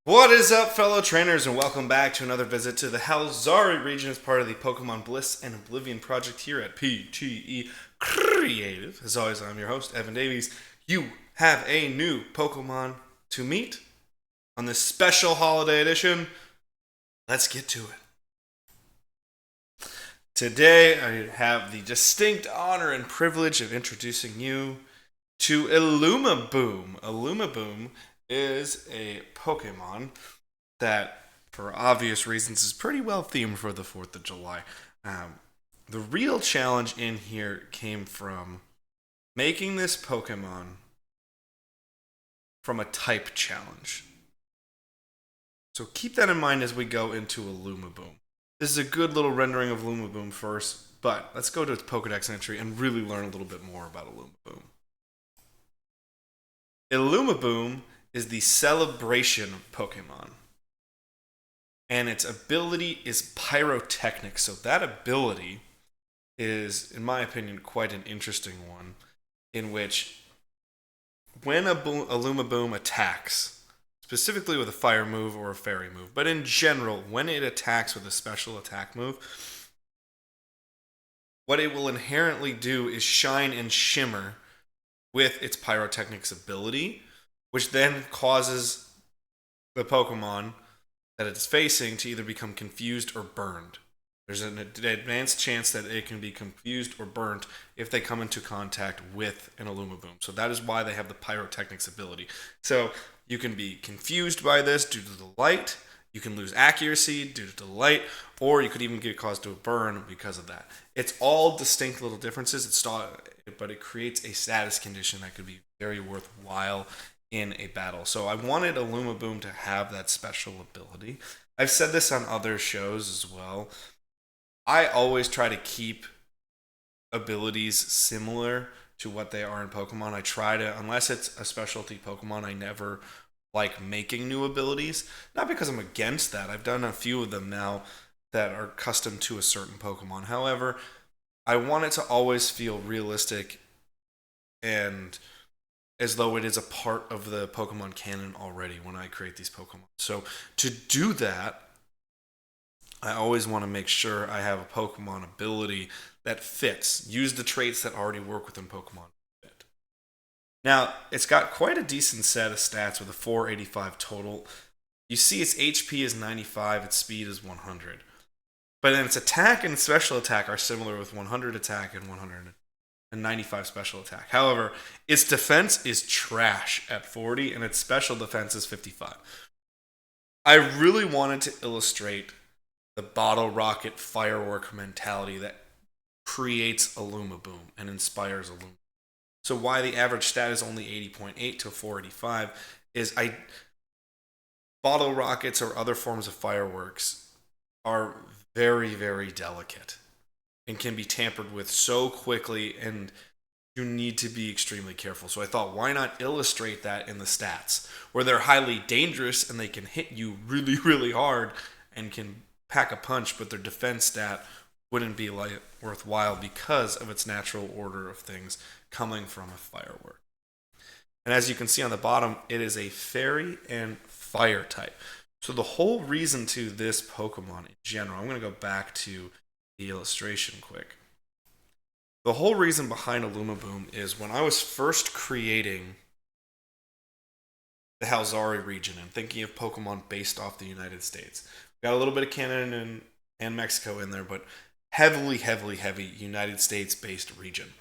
What is up, fellow trainers, and welcome back to another visit to the Halzari region as part of the Pokemon Bliss and Oblivion project here at PTE Creative. As always, I'm your host, Evan Davies. You have a new Pokemon to meet on this special holiday edition. Let's get to it. Today, I have the distinct honor and privilege of introducing you to Illumiboom. Illumiboom is a Pokemon that, for obvious reasons, is pretty well themed for the 4th of July. The real challenge in here came from making this Pokemon from a type challenge. So keep that in mind as we go into Illumiboom. This is a good little rendering of Illumiboom first, but let's go to its Pokedex entry and really learn a little bit more about Illumiboom. Illumiboom is the celebration Pokemon. And its ability is pyrotechnic. So that ability is, in my opinion, quite an interesting one. In which, when a Illumiboom attacks, specifically with a fire move or a fairy move, but in general, when it attacks with a special attack move, what it will inherently do is shine and shimmer with its pyrotechnics ability, which then causes the Pokemon that it's facing to either become confused or burned. There's an advanced chance that it can be confused or burnt if they come into contact with an Illumiboom. So that is why they have the pyrotechnics ability. So you can be confused by this due to the light, you can lose accuracy due to the light, or you could even get caused to burn because of that. It's all distinct little differences, but it creates a status condition that could be very worthwhile in a battle. So I wanted Illumiboom to have that special ability. I've said this on other shows as well. I always try to keep abilities similar to what they are in Pokemon. I try to, unless it's a specialty Pokemon, I never like making new abilities. Not because I'm against that. I've done a few of them now that are custom to a certain Pokemon. However, I want it to always feel realistic and as though it is a part of the Pokemon canon already when I create these Pokemon. So to do that, I always want to make sure I have a Pokemon ability that fits. Use the traits that already work within Pokemon. Now, it's got quite a decent set of stats with a 485 total. You see its HP is 95, its speed is 100. But then its attack and special attack are similar with 100 attack and 195 special attack. However, its defense is trash at 40 and its special defense is 55. I really wanted to illustrate the bottle rocket firework mentality that creates Illumiboom and inspires Illumiboom. So why the average stat is only 80.8 to 485 is bottle rockets or other forms of fireworks are very, very delicate and can be tampered with so quickly, and you need to be extremely careful. So I thought, why not illustrate that in the stats, where they're highly dangerous and they can hit you really, really hard and can pack a punch, but their defense stat wouldn't be worthwhile because of its natural order of things coming from a firework. And as you can see on the bottom, it is a fairy and fire type. So the whole reason to this Pokemon in general, I'm going to go back to the illustration quick. The whole reason behind Illumiboom is when I was first creating the Halzari region and thinking of Pokemon based off the United States. Got a little bit of Canada and Mexico in there, but heavy United States based region.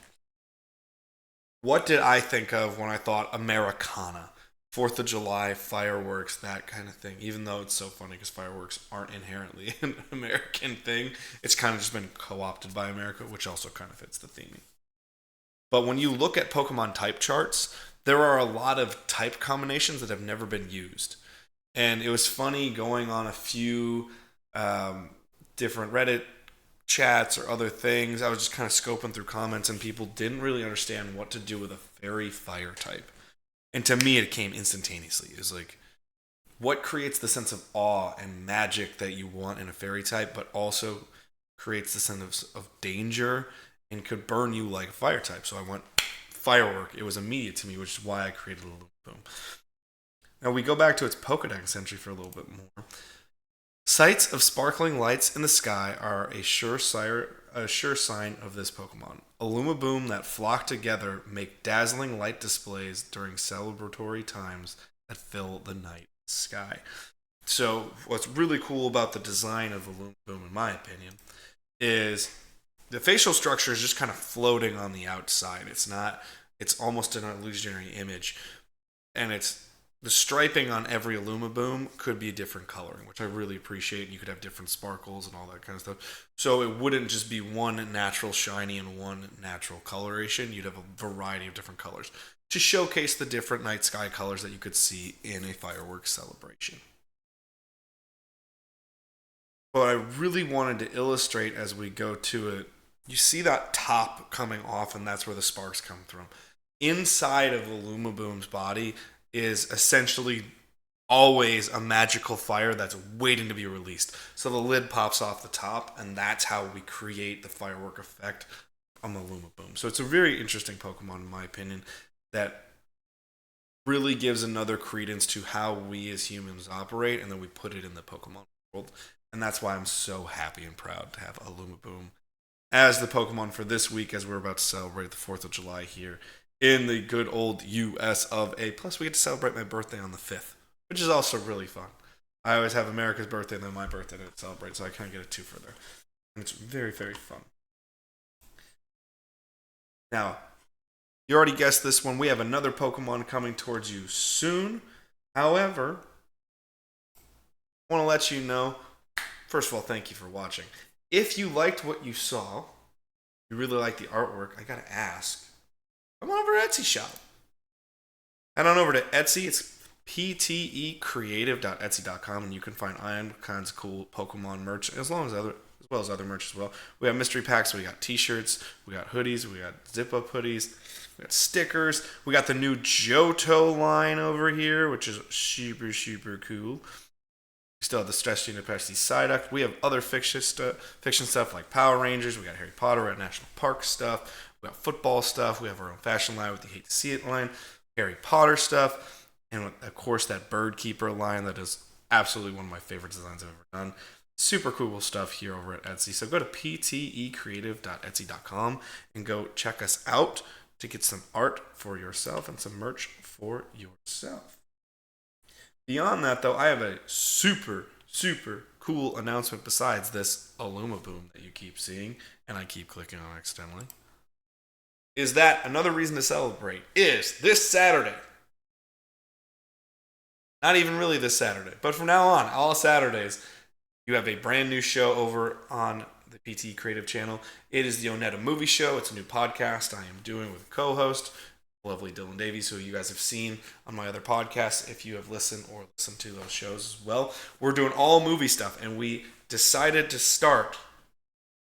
What did I think of when I thought Americana? 4th of July, fireworks, that kind of thing. Even though it's so funny because fireworks aren't inherently an American thing. It's kind of just been co-opted by America, which also kind of fits the theming. But when you look at Pokemon type charts, there are a lot of type combinations that have never been used. And it was funny going on a few different Reddit chats or other things. I was just kind of scoping through comments and people didn't really understand what to do with a fairy fire type. And to me, it came instantaneously. It was like, what creates the sense of awe and magic that you want in a fairy type, but also creates the sense of danger and could burn you like a fire type? So I went firework. It was immediate to me, which is why I created Illumiboom. Now we go back to its Pokedex entry for a little bit more. Sights of sparkling lights in the sky are a sure sign of this Pokemon. Illumiboom that flock together make dazzling light displays during celebratory times that fill the night sky. So what's really cool about the design of Illumiboom, in my opinion, is the facial structure is just kind of floating on the outside. It's almost an illusionary image. And the striping on every Illumiboom could be a different coloring, which I really appreciate. You could have different sparkles and all that kind of stuff. So it wouldn't just be one natural shiny and one natural coloration. You'd have a variety of different colors to showcase the different night sky colors that you could see in a fireworks celebration. What I really wanted to illustrate as we go to it, you see that top coming off, and that's where the sparks come from. Inside of Illumiboom's body is essentially always a magical fire that's waiting to be released. So the lid pops off the top, and that's how we create the firework effect on the Illumiboom. So it's a very interesting Pokemon, in my opinion, that really gives another credence to how we as humans operate, and then we put it in the Pokemon world. And that's why I'm so happy and proud to have Illumiboom as the Pokemon for this week, as we're about to celebrate the 4th of July here in the good old US of A. Plus, we get to celebrate my birthday on the 5th, which is also really fun. I always have America's birthday and then my birthday to celebrate, so I kind of get a two for there. And it's very, very fun. Now, you already guessed this one. We have another Pokemon coming towards you soon. However, I want to let you know, first of all, thank you for watching. If you liked what you saw, you really like the artwork, I got to ask, come on over to Etsy shop. Head on over to Etsy. It's ptecreative.etsy.com, and you can find all kinds of cool Pokemon merch, as well as other merch as well. We have mystery packs. We got t-shirts. We got hoodies. We got zip-up hoodies. We got stickers. We got the new Johto line over here, which is super, super cool. We still have the Stress University Psyduck. We have other fiction stuff like Power Rangers. We got Harry Potter at National Park stuff. We got football stuff. We have our own fashion line with the Hate to See It line. Harry Potter stuff. And of course that Bird Keeper line that is absolutely one of my favorite designs I've ever done. Super cool stuff here over at Etsy. So go to ptecreative.etsy.com and go check us out to get some art for yourself and some merch for yourself. Beyond that, though, I have a super, super cool announcement besides this Illumiboom that you keep seeing, and I keep clicking on accidentally. Is that another reason to celebrate is this Saturday. Not even really this Saturday, but from now on, all Saturdays, you have a brand new show over on the PT Creative channel. It is the Onetta Movie Show. It's a new podcast I am doing with a co-host, lovely Dylan Davies, who you guys have seen on my other podcasts if you have listened to those shows as well. We're doing all movie stuff, and we decided to start.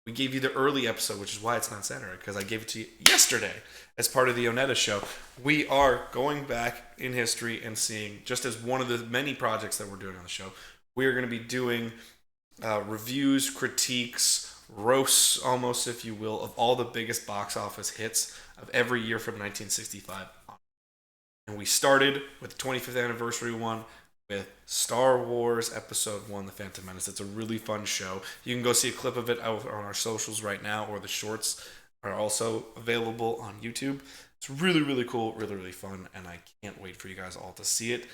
We gave you the early episode, which is why it's not Saturday, because I gave it to you yesterday as part of the Onetta Show. We are going back in history and seeing, just as one of the many projects that we're doing on the show, we are going to be doing reviews, critiques, roasts almost, if you will, of all the biggest box office hits of every year from 1965 on. And we started with the 25th anniversary one with Star Wars Episode 1, The Phantom Menace. It's a really fun show. You can go see a clip of it out on our socials right now, or the shorts are also available on YouTube. It's really, really cool, really, really fun, and I can't wait for you guys all to see it,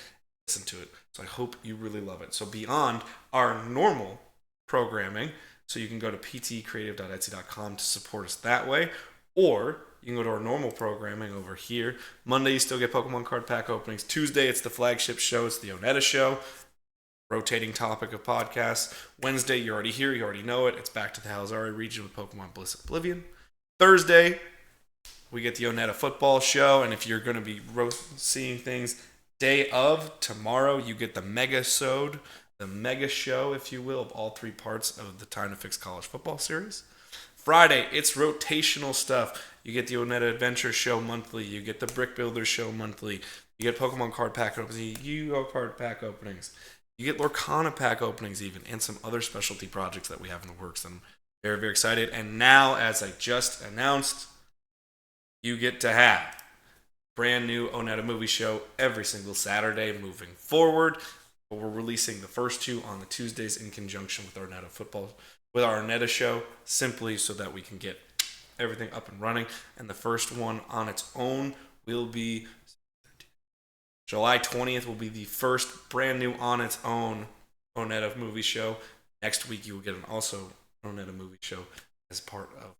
listen to it. So I hope you really love it. So beyond our normal programming, so you can go to ptcreative.etsy.com to support us that way, or you can go to our normal programming over here. Monday, you still get Pokemon card pack openings. Tuesday, it's the flagship show. It's the Onetta Show, rotating topic of podcasts. Wednesday, you're already here. You already know it. It's back to the Halzari region with Pokemon Bliss and Oblivion. Thursday, we get the Onetta Football Show, and if you're going to be seeing things, day of tomorrow, you get the Mega-sode, the mega show, if you will, of all three parts of the Time to Fix College Football series. Friday, it's rotational stuff. You get the Onetta Adventure Show monthly. You get the Brick Builder Show monthly. You get Pokemon card pack openings. Yu-Gi-Oh card pack openings. You get Lorcana pack openings even, and some other specialty projects that we have in the works. I'm very, very excited. And now, as I just announced, you get to have brand new Onetta movie show every single Saturday moving forward. But we're releasing the first two on the Tuesdays in conjunction with our Onetta show, simply so that we can get everything up and running. And the first one on its own will be July 20th. Will be the first brand new on its own Onetta movie show. Next week you will get an also Onetta movie show as part of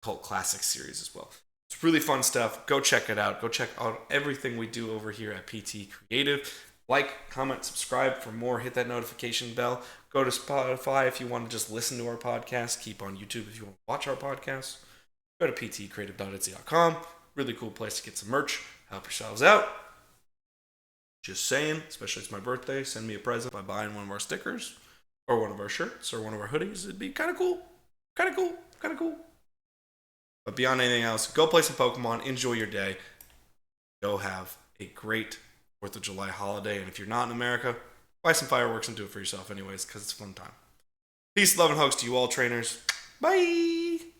Cult Classic series as well. It's really fun stuff. Go check it out. Go check out everything we do over here at PT Creative. Like, comment, subscribe for more. Hit that notification bell. Go to Spotify if you want to just listen to our podcast. Keep on YouTube if you want to watch our podcast. Go to ptcreative.etsy.com. Really cool place to get some merch. Help yourselves out. Just saying, especially it's my birthday, send me a present by buying one of our stickers or one of our shirts or one of our hoodies. It'd be kind of cool. Kind of cool. Kind of cool. But beyond anything else, go play some Pokemon. Enjoy your day. Go have a great 4th of July holiday. And if you're not in America, buy some fireworks and do it for yourself anyways, because it's a fun time. Peace, love, and hugs to you all, trainers. Bye!